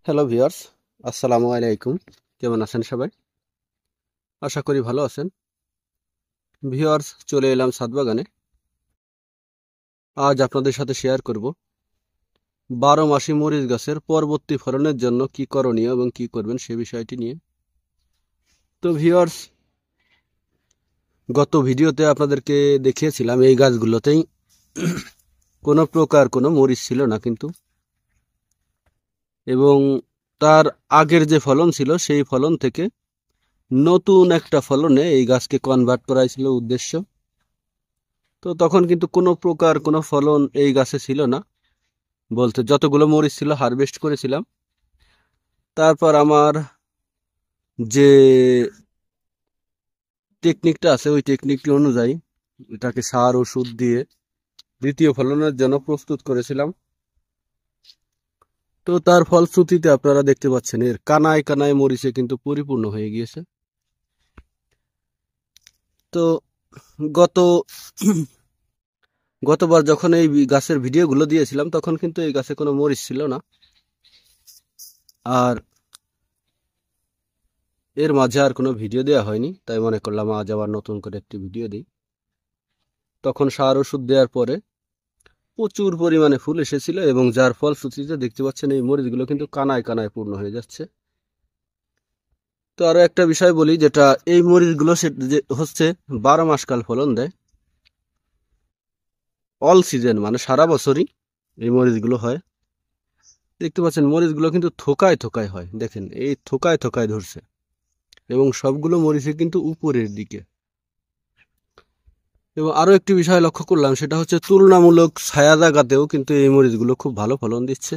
Hello viewers, আসসালামু আলাইকুম। কেমন আছেন সবাই? আশা করি ভালো আছেন। ভিউয়ার্স, চলে এলাম ছাদ বাগানে। আজ আপনাদের সাথে শেয়ার করব 12 মাসি মরিচ গাছের পরবর্তী ফলনের জন্য কি করণীয় এবং কি করবেন সে বিষয়টি নিয়ে। তো ভিউয়ার্স, গত ভিডিওতে আপনাদেরকে দেখিয়েছিলাম এই গাছগুলোতেই কোনো প্রকার কোনো মরিচ ছিল না কিন্তু, এবং তার আগের যে ফলন ছিল সেই ফলন থেকে নতুন একটা ফলনে এই গাছকে কনভার্ট করাই ছিল উদ্দেশ্য। তো তখন কিন্তু কোনো প্রকার কোনো ফলন এই গাছে ছিল না, বলতে যতগুলো মরিচ ছিল হারভেস্ট করেছিলাম। তারপর আমার যে টেকনিকটা আছে ওই টেকনিকটি অনুযায়ী এটাকে সার ওষুধ দিয়ে দ্বিতীয় ফলনের জন্য প্রস্তুত করেছিলাম। তো তার ফলশ্রুতিতে আপনারা দেখতে পাচ্ছেন এর কানায় কানায় মরিচে কিন্তু পরিপূর্ণ হয়ে গিয়েছে। তো গত গতবার যখন এই গাছের ভিডিওগুলো দিয়েছিলাম তখন কিন্তু এই গাছে কোনো মরিচ ছিল না, আর এর মাঝে আর কোনো ভিডিও দেওয়া হয়নি, তাই মনে করলাম আজ আবার নতুন করে একটি ভিডিও দিই। তখন সার ওষুধ দেওয়ার পরে প্রচুর পরিমাণে ফুল এসেছিল, এবং যার ফলশ্রুতিতে দেখতে পাচ্ছেন এই মরিচগুলো কিন্তু কানায় কানায় পূর্ণ হয়ে যাচ্ছে। তো আরো একটা বিষয় বলি, যেটা এই মরিচগুলো যে হচ্ছে 12 মাস কাল ফলন দেয়, অল সিজন, মানে সারা বছরই এই মরিচগুলো হয়। দেখতে পাচ্ছেন মরিচগুলো কিন্তু থোকায় থোকায় হয়, দেখেন এই থোকায় থোকায় ধরছে, এবং সবগুলো মরিচে কিন্তু উপরের দিকে। এবং আরো একটি বিষয় লক্ষ্য করলাম, সেটা হচ্ছে তুলনামূলক ছায়া জায়গাতেও কিন্তু এই মরিচগুলো খুব ভালো ফলন দিচ্ছে।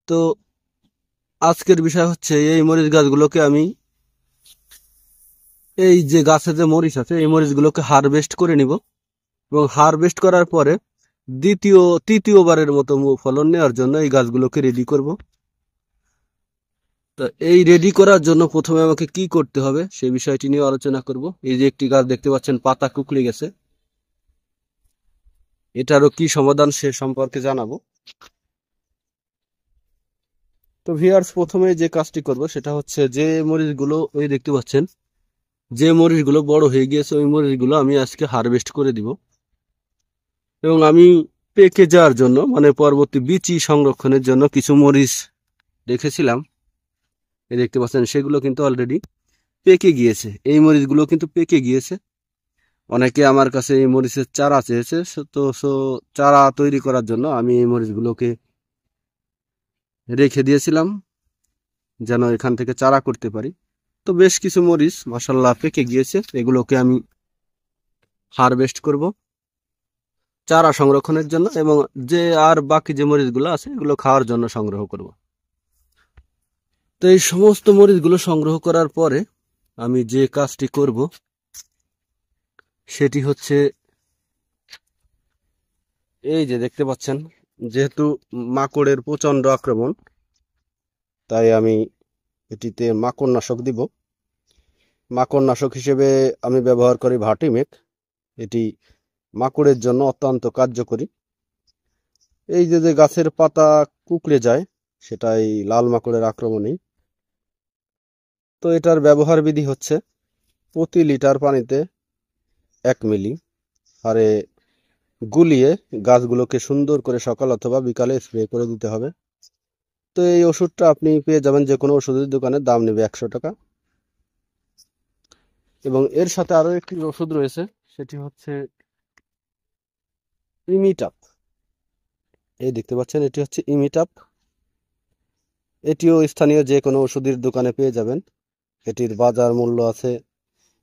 তো আজকের বিষয় হচ্ছে এই মরিচ গাছগুলোকে আমি এই যে গাছে যে মরিচ আছে এই মরিচগুলোকে হারভেস্ট করে নিব, এবং হারভেস্ট করার পরে তৃতীয়বারের মতো ফলন নেওয়ার জন্য এই গাছগুলোকে রেডি করব। তো এই রেডি করার জন্য প্রথমে আমাকে কি করতে হবে সেই বিষয়টি নিয়ে আলোচনা করব। এই যে একটি গাছ দেখতে পাচ্ছেন পাতা কুঁকড়ে গেছে, এটারও কি সমাধান সে সম্পর্কে জানাবো। তো ভিউয়ার্স, প্রথমে যে কাজটি করব সেটা হচ্ছে যে মরিচগুলো ওই দেখতে পাচ্ছেন, যে মরিচগুলো বড় হয়ে গিয়েছে ওই মরিচগুলো আমি আজকে হারভেস্ট করে দিব, এবং আমি পেকে যাওয়ার জন্য মানে পরবর্তী বিচি সংরক্ষণের জন্য কিছু মরিচ রেখেছিলাম, এই দেখতে পাচ্ছেন সেগুলো কিন্তু অলরেডি পেকে গিয়েছে। এই মরিচগুলো কিন্তু পেকে গিয়েছে। অনেকে আমার কাছে এই মরিচের চারা চেয়েছে, চারা তৈরি করার জন্য আমি এই মরিচগুলোকে রেখে দিয়েছিলাম যেন এখান থেকে চারা করতে পারি। তো বেশ কিছু মরিচ মাশাআল্লাহ পেকে গিয়েছে, এগুলোকে আমি হারভেস্ট করব চারা সংরক্ষণের জন্য, এবং যে আর বাকি যে মরিচগুলো আছে এগুলো খাওয়ার জন্য সংগ্রহ করব। তো এই সমস্ত মরিচগুলো সংগ্রহ করার পরে আমি যে কাজটি করব সেটি হচ্ছে, এই যে দেখতে পাচ্ছেন, যেহেতু মাকড়ের প্রচন্ড আক্রমণ, তাই আমি এটিতে মাকড়নাশক দিব। মাকড়নাশক হিসেবে আমি ব্যবহার করি ভার্টিমেক, এটি মাকড়ের জন্য অত্যন্ত কার্যকরী। এই যে গাছের পাতা কুঁকড়ে যায় সেটা এই লাল মাকড়ের আক্রমণেই। তো এটার ব্যবহার বিধি হচ্ছে প্রতি লিটার পানিতে 1 মিলি হারে গুলিয়ে গাছগুলোকে সুন্দর করে সকাল অথবা বিকালে স্প্রে করে দিতে হবে। তো এই ওষুধটা আপনি পেয়ে যাবেন যে কোনো ওষুধের দোকানে, দাম নেবে 100 টাকা। এবং এর সাথে আরো একটি ওষুধ রয়েছে, সেটি হচ্ছে ইমিটাপ। এই দেখতে পাচ্ছেন এটি হচ্ছে ইমিটাপ, এটিও স্থানীয় যে কোনো ওষুধের দোকানে পেয়ে যাবেন। এটির বাজার মূল্য আছে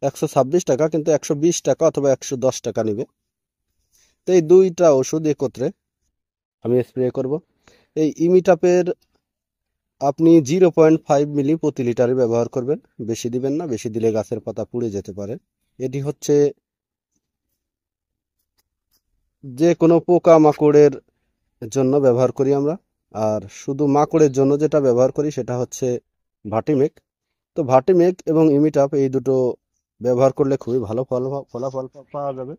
126 টাকা, কিন্তু 120 টাকা অথবা 110 টাকা নেবে। তো এই দুইটা ওষুধ একত্রে আমি স্প্রে করব। এই ইমিটাপের আপনি 0.5 মিলি প্রতি লিটারে ব্যবহার করবেন, বেশি দিবেন না, বেশি দিলে গাছের পাতা পুড়ে যেতে পারে। এটি হচ্ছে যে কোনো পোকা মাকড়ের জন্য ব্যবহার করি আমরা, আর শুধু মাকড়ের জন্য যেটা ব্যবহার করি সেটা হচ্ছে ভার্টিমেক। তো ভার্টিমেক এবং ইমিটাপ এই দুটো ব্যবহার করলে খুবই ভালো ফলাফল পাওয়া যাবে।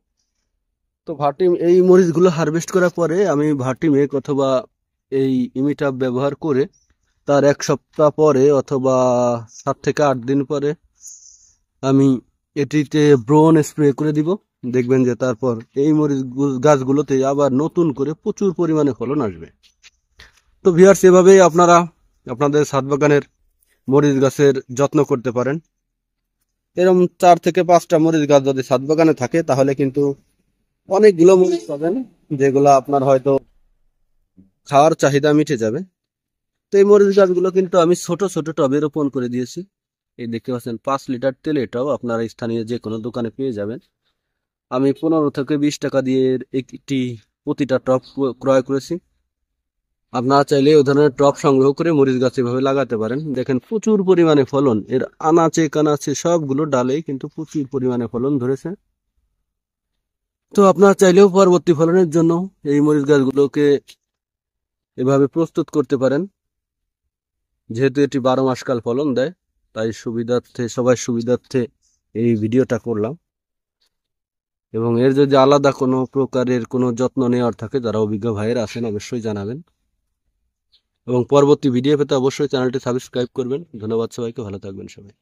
তো এই মরিচগুলো হারভেস্ট করার পরে আমি ভার্টিমেক অথবা এই ইমিটাপ ব্যবহার করে তার 1 সপ্তাহ পরে অথবা 7 থেকে 8 দিন পরে আমি এটিতে ব্রোন স্প্রে করে দিব। দেখবেন যে তারপর এই মরিচ গাছগুলোতে আবার নতুন করে প্রচুর পরিমাণে ফলন আসবে। তো ভিউয়ার্স, এভাবেই আপনারা আপনাদের ছাদ বাগানের মরিচ গাছের যত্ন করতে পারেন। এরকম 4 থেকে 5টা মরিচ গাছ যদি ছাদ বাগানে থাকে তাহলে কিন্তু অনেকগুলো মরিচ পাবেন, যেগুলো আপনার হয়তো খাওয়ার চাহিদা মিটে যাবে। তো এই মরিচ গাছগুলো কিন্তু আমি ছোট ছোট টবে রোপণ করে দিয়েছি। এই দেখতে পাচ্ছেন 5 লিটার তেল, এটাও আপনারা স্থানীয় যে কোনো দোকানে পেয়ে যাবেন। আমি 15 থেকে 20 টাকা দিয়ে একটি প্রতিটা টব ক্রয় করেছি। আপনারা চাইলে ওই ধরনের টব সংগ্রহ করে মরিচ গাছ এভাবে লাগাতে পারেন। দেখেন প্রচুর পরিমাণে ফলন, এর আনাচে কানাচে সবগুলো ডালেই কিন্তু প্রচুর পরিমাণে ফলন ধরেছে। তো আপনারা চাইলেও পরবর্তী ফলনের জন্য এই মরিচ গাছগুলোকে এভাবে প্রস্তুত করতে পারেন। যেহেতু এটি 12 মাস কাল ফলন দেয়, তাই সবার সুবিধার্থে এই ভিডিওটা করলাম। এবং এর যদি আলাদা কোনো প্রকারের কোনো যত্ন নেওয়ার থাকে, যারা অভিজ্ঞ ভাইয়েরা আছেন অবশ্যই জানাবেন। এবং পরবর্তী ভিডিও পেতে অবশ্যই চ্যানেলটি সাবস্ক্রাইব করবেন। ধন্যবাদ সবাইকে, ভালো থাকবেন সবাই।